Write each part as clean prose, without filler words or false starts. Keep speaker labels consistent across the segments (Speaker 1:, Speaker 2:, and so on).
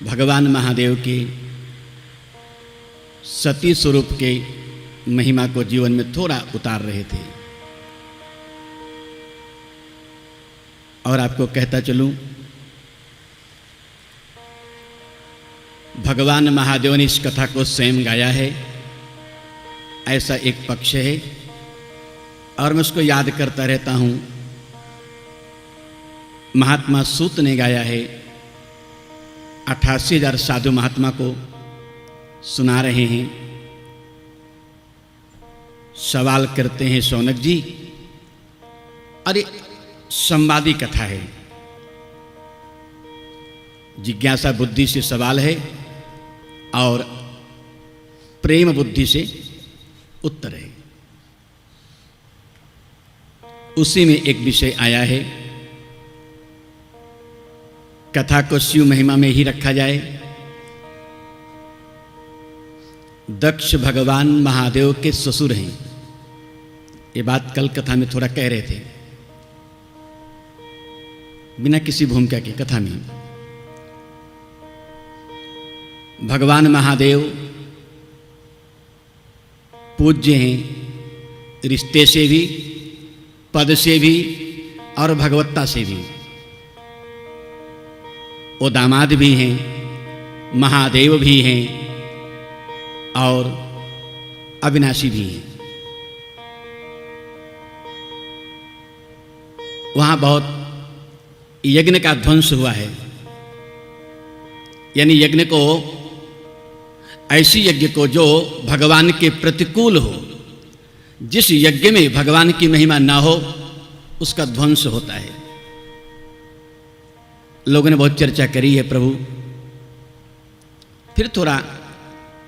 Speaker 1: भगवान महादेव के सती स्वरूप के महिमा को जीवन में थोड़ा उतार रहे थे। और आपको कहता चलूं, भगवान महादेव ने इस कथा को स्वयं गाया है, ऐसा एक पक्ष है। और मैं उसको याद करता रहता हूं। महात्मा सूत ने गाया है, 88,000 साधु महात्मा को सुना रहे हैं। सवाल करते हैं शौनक जी, अरे संवादी कथा है, जिज्ञासा बुद्धि से सवाल है और प्रेम बुद्धि से उत्तर है। उसी में एक विषय आया है, कथा को शिव महिमा में ही रखा जाए। दक्ष भगवान महादेव के ससुर हैं, ये बात कल कथा में थोड़ा कह रहे थे, बिना किसी भूमिका के कथा में। भगवान महादेव पूज्य हैं, रिश्ते से भी, पद से भी और भगवत्ता से भी। वो दामाद भी हैं, महादेव भी हैं और अविनाशी भी हैं। वहां बहुत यज्ञ का ध्वंस हुआ है, यानी यज्ञ को, ऐसी यज्ञ को जो भगवान के प्रतिकूल हो, जिस यज्ञ में भगवान की महिमा ना हो, उसका ध्वंस होता है। लोगों ने बहुत चर्चा करी है प्रभु। फिर थोड़ा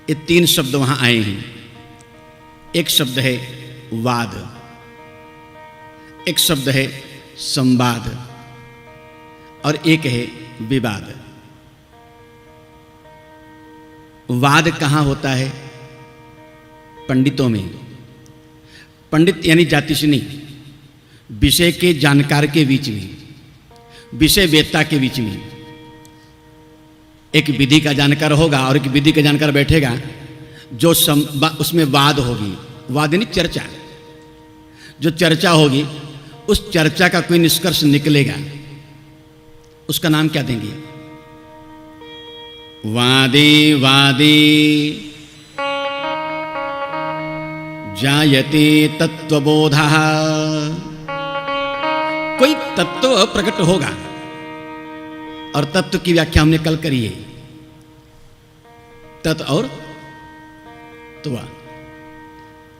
Speaker 1: ये 3 शब्द वहां आए हैं। एक शब्द है वाद, एक शब्द है संवाद और एक है विवाद। वाद कहां होता है? पंडितों में। पंडित यानी जाति से नहीं, विषय के जानकार के बीच में, विषय वेत्ता के बीच में। एक विधि का जानकार होगा और एक विधि का जानकार बैठेगा, जो उसमें वाद होगी। वाद यानी चर्चा। जो चर्चा होगी, उस चर्चा का कोई निष्कर्ष निकलेगा, उसका नाम क्या देंगे? वादे वादे जायते तत्वबोधः। कोई तत्व प्रकट होगा, और तत्व की व्याख्या हमने कल करी है, तत् और त्व।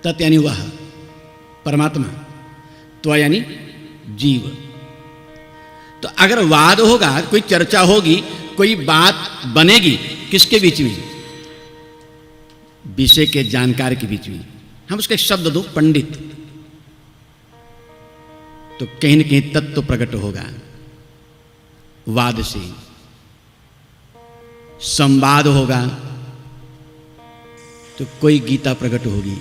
Speaker 1: तत् यानी वह परमात्मा, त्व यानी जीव। तो अगर वाद होगा, कोई चर्चा होगी, कोई बात बनेगी, किसके बीच में? विषय के जानकार के बीच में। हम उसका शब्द दो पंडित, तो कहीं न कहीं तत्व प्रकट होगा वाद से। संवाद होगा तो कोई गीता प्रकट होगी।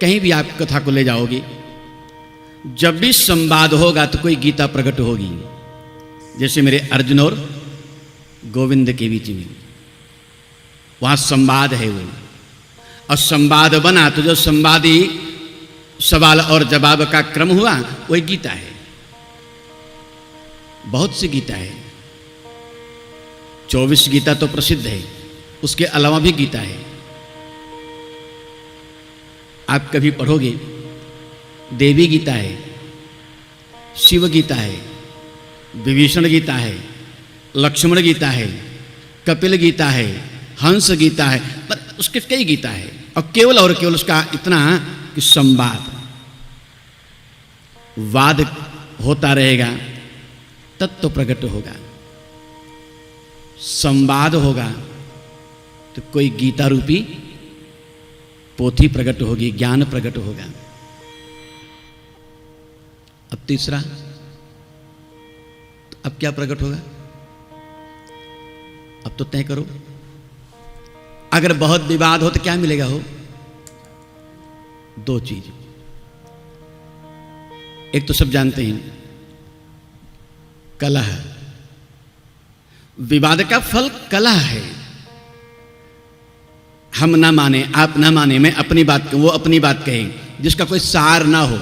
Speaker 1: कहीं भी आप कथा को ले जाओगे, जब भी संवाद होगा तो कोई गीता प्रकट होगी। जैसे मेरे अर्जुन और गोविंद के बीच में वहां संवाद है वो, और संवाद बना तो जो संवादी सवाल और जवाब का क्रम हुआ, वही गीता है। बहुत सी गीता है, 24 गीता तो प्रसिद्ध है, उसके अलावा भी गीता है। आप कभी पढ़ोगे, देवी गीता है, शिव गीता है, विभीषण गीता है, लक्ष्मण गीता है, कपिल गीता है, हंस गीता है, पर उसके कई गीता है। और केवल और केवल उसका इतना कि संवाद, वाद होता रहेगा, तत्व प्रकट होगा। संवाद होगा तो कोई गीता रूपी पोथी प्रकट होगी, ज्ञान प्रकट होगा। अब तीसरा, तो अब क्या प्रकट होगा? अब तो तय करो। अगर बहुत विवाद हो तो क्या मिलेगा? हो 2 चीज। एक तो सब जानते हैं, कलह। विवाद का फल कलह है। हम ना माने, आप ना माने, मैं अपनी बात कहूं, वो अपनी बात कहे, जिसका कोई सार ना हो।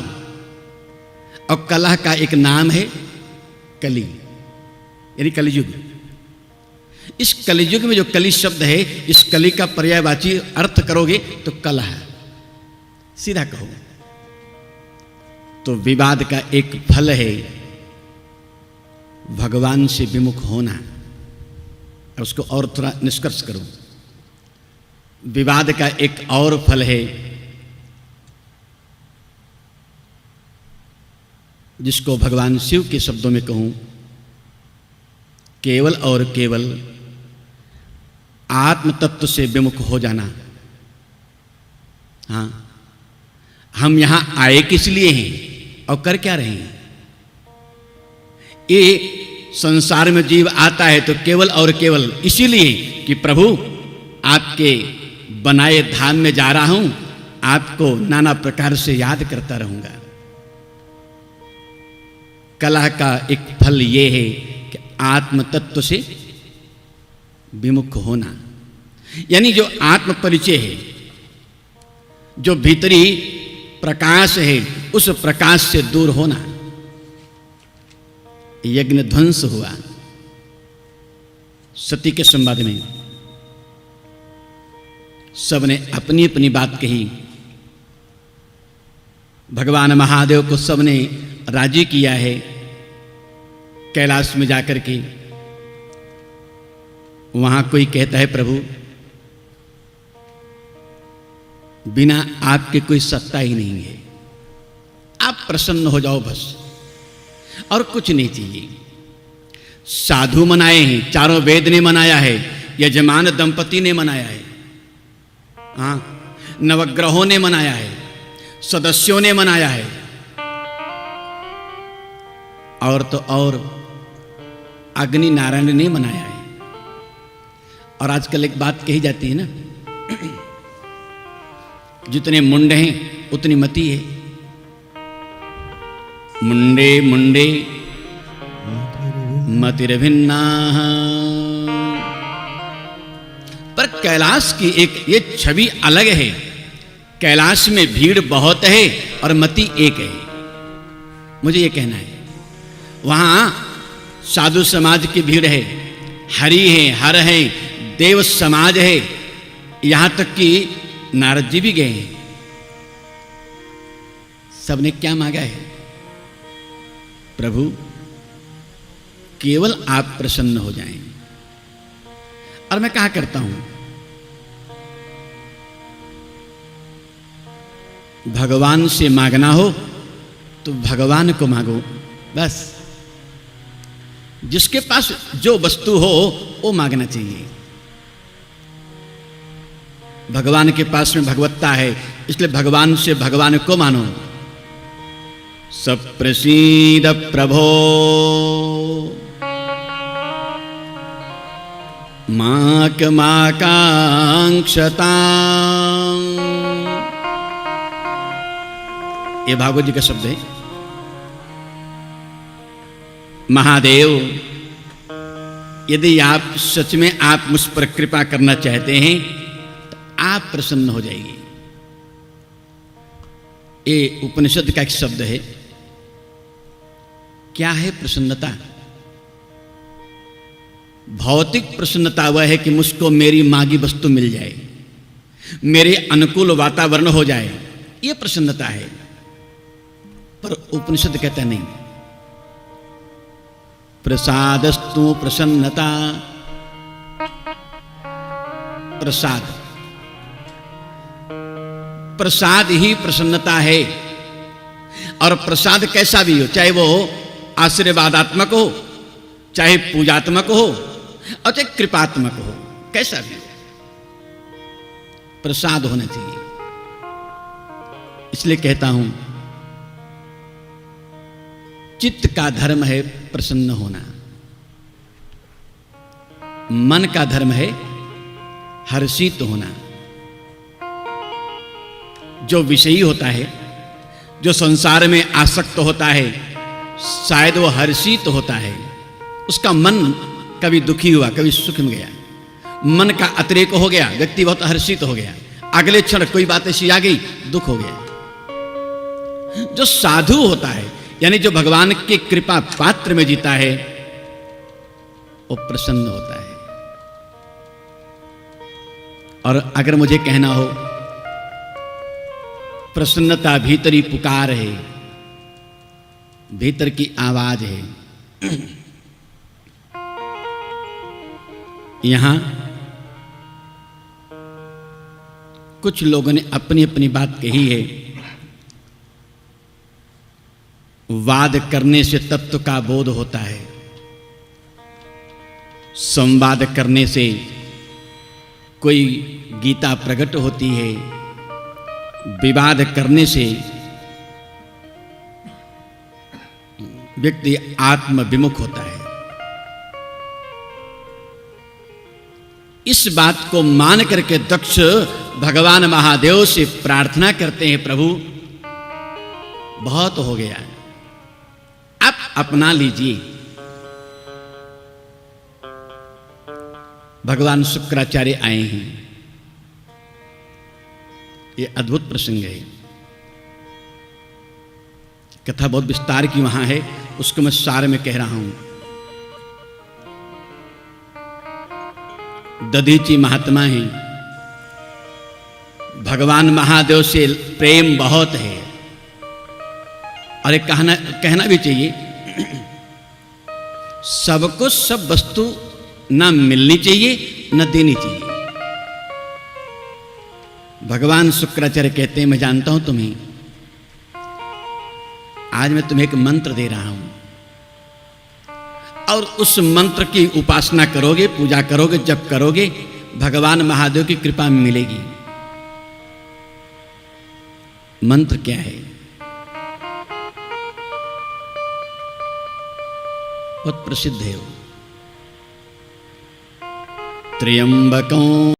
Speaker 1: और कलह का एक नाम है कली, यानी कलियुग। इस कलियुग में जो कली शब्द है, इस कली का पर्यायवाची अर्थ करोगे तो कलह, सीधा कहो तो विवाद का एक फल है भगवान से विमुख होना। उसको और थोड़ा निष्कर्ष करो, विवाद का एक और फल है जिसको भगवान शिव के शब्दों में कहूं, केवल और केवल आत्म तत्व से विमुख हो जाना। हाँ, हम यहां आए किस लिए हैं और कर क्या रहे हैं? ये संसार में जीव आता है तो केवल और केवल इसीलिए कि प्रभु आपके बनाए धाम में जा रहा हूं, आपको नाना प्रकार से याद करता रहूंगा। कलह का एक फल ये है कि आत्म तत्व से विमुख होना, यानी जो आत्म परिचय है, जो भीतरी प्रकाश है, उस प्रकाश से दूर होना। यज्ञ ध्वंस हुआ सती के संवाद में, सबने अपनी अपनी बात कही, भगवान महादेव को सबने राजी किया है कैलाश में जाकर के। वहां कोई कहता है प्रभु बिना आपके कोई सत्ता ही नहीं है, आप प्रसन्न हो जाओ बस, और कुछ नहीं चाहिए। साधु मनाए हैं, चारों वेद ने मनाया है, यजमान दंपति ने मनाया है, हाँ, नवग्रहों ने मनाया है, सदस्यों ने मनाया है, और तो और अग्नि नारायण ने मनाया है। और आजकल एक बात कही जाती है ना, जितने मुंड हैं उतनी मति है। मुंडे मुंडे मतिर्भिन्ना। पर कैलाश की एक ये छवि अलग है। कैलाश में भीड़ बहुत है और मति एक है, मुझे ये कहना है। वहां साधु समाज की भीड़ है, हरि है, हर है, देव समाज है, यहां तक कि नारद जी भी गए हैं। सबने क्या मांगा है? प्रभु केवल आप प्रसन्न हो जाएं। और मैं कहा करता हूं, भगवान से मांगना हो तो भगवान को मांगो बस। जिसके पास जो वस्तु हो वो मांगना चाहिए। भगवान के पास में भगवत्ता है, इसलिए भगवान से भगवान को मानो। सप्रसीद प्रभो माक माकांक्षता। ये भागवत जी का शब्द है। महादेव, यदि आप सच में आप मुझ पर कृपा करना चाहते हैं तो आप प्रसन्न हो जाइए। ये उपनिषद का एक शब्द है। क्या है प्रसन्नता? भौतिक प्रसन्नता वह है कि मुझको मेरी मांगी वस्तु मिल जाए, मेरे अनुकूल वातावरण हो जाए, यह प्रसन्नता है। पर उपनिषद कहता नहीं, प्रसादस्तु प्रसन्नता। प्रसाद, प्रसाद ही प्रसन्नता है। और प्रसाद कैसा भी हो, चाहे वो आशीर्वादात्मक हो, चाहे पूजात्मक हो, और चाहे कृपात्मक हो, कैसा भी हो, प्रसाद होना चाहिए। इसलिए कहता हूं, चित्त का धर्म है प्रसन्न होना, मन का धर्म है हर्षित होना। जो विषयी होता है, जो संसार में आसक्त होता है, शायद वो हर्षित होता है, उसका मन कभी दुखी हुआ, कभी सुख में गया, मन का अतिरेक हो गया, व्यक्ति बहुत हर्षित हो गया, अगले क्षण कोई बात ऐसी आ गई, दुख हो गया। जो साधु होता है, यानी जो भगवान की कृपा पात्र में जीता है, वो प्रसन्न होता है। और अगर मुझे कहना हो, प्रसन्नता भीतरी पुकार है, भीतर की आवाज है। यहां कुछ लोगों ने अपनी अपनी बात कही है। वाद करने से तत्व का बोध होता है, संवाद करने से कोई गीता प्रकट होती है, विवाद करने से व्यक्ति आत्म विमुख होता है। इस बात को मान करके दक्ष भगवान महादेव से प्रार्थना करते हैं, प्रभु बहुत हो गया, आप अपना लीजिए। भगवान शुक्राचार्य आए हैं। ये अद्भुत प्रसंग है। कथा बहुत विस्तार की वहां है, उसको मैं सार में कह रहा हूं। दधीची महात्मा हैं, भगवान महादेव से प्रेम बहुत है। और एक कहना भी चाहिए, सबको सब वस्तु ना मिलनी चाहिए न देनी चाहिए। भगवान शुक्राचार्य कहते हैं, मैं जानता हूं तुम्हें, आज मैं तुम्हें एक मंत्र दे रहा हूं, और उस मंत्र की उपासना करोगे, पूजा करोगे, जप करोगे, भगवान महादेव की कृपा मिलेगी। मंत्र क्या है? बहुत प्रसिद्ध है वो। त्र्यंबकं